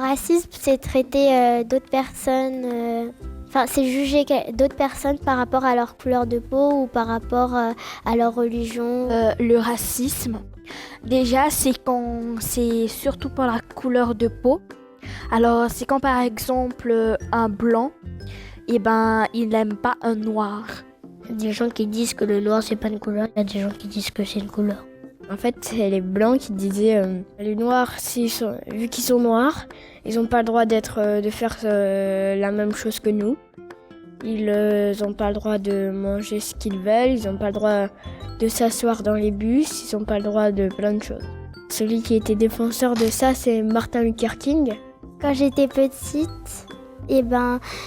racisme, c'est traiter d'autres personnes, c'est juger d'autres personnes par rapport à leur couleur de peau ou par rapport à leur religion. Le racisme, déjà, c'est surtout par la couleur de peau. Alors, c'est quand par exemple un blanc, il n'aime pas un noir. Il y a des gens qui disent que le noir c'est pas une couleur, il y a des gens qui disent que c'est une couleur. En fait, c'est les blancs qui disaient les noirs, vu qu'ils sont noirs, ils n'ont pas le droit de faire la même chose que nous. Ils n'ont pas le droit de manger ce qu'ils veulent, ils n'ont pas le droit de s'asseoir dans les bus, ils n'ont pas le droit de plein de choses. Celui qui était défenseur de ça, c'est Martin Luther King. Quand j'étais petite,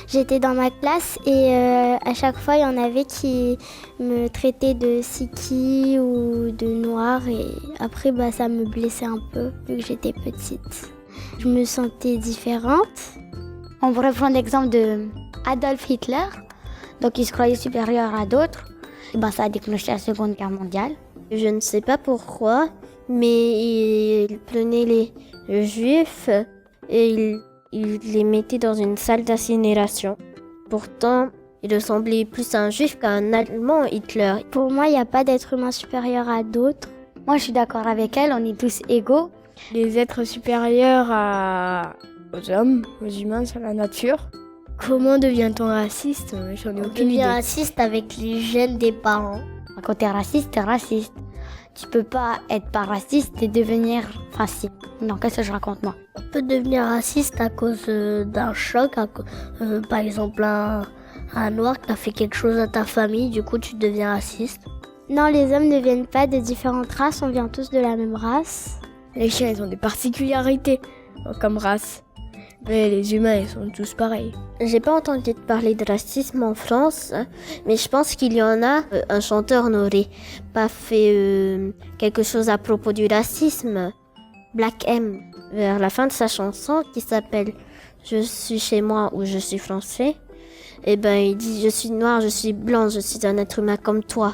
j'étais dans ma classe et à chaque fois il y en avait qui me traitaient de siki ou de noir et après ça me blessait un peu vu que j'étais petite. Je me sentais différente. On pourrait prendre l'exemple de Adolf Hitler, donc il se croyait supérieur à d'autres. Ça a déclenché la Seconde Guerre mondiale. Je ne sais pas pourquoi, mais il prenait les juifs et il les mettait dans une salle d'incinération. Pourtant, il ressemblait plus à un juif qu'à un Allemand, Hitler. Pour moi, il n'y a pas d'être humain supérieur à d'autres. Moi, je suis d'accord avec elle, on est tous égaux. Les êtres supérieurs aux hommes, aux humains, c'est la nature. Comment devient-on raciste? J'en ai aucune idée. On devient raciste avec les gènes des parents. Quand t'es raciste, t'es raciste. Tu peux pas être pas raciste et devenir raciste. Non, qu'est-ce que je raconte moi? On peut devenir raciste à cause d'un choc, par exemple un noir qui a fait quelque chose à ta famille, du coup tu deviens raciste. Non, les hommes ne viennent pas de différentes races, on vient tous de la même race. Les chiens, ils ont des particularités comme race. Mais les humains, ils sont tous pareils. J'ai pas entendu parler de racisme en France, mais je pense qu'il y en a. Un chanteur n'aurait pas fait quelque chose à propos du racisme. Black M, vers la fin de sa chanson qui s'appelle « Je suis chez moi » ou « Je suis français », il dit « Je suis noir, je suis blanc, je suis un être humain comme toi ».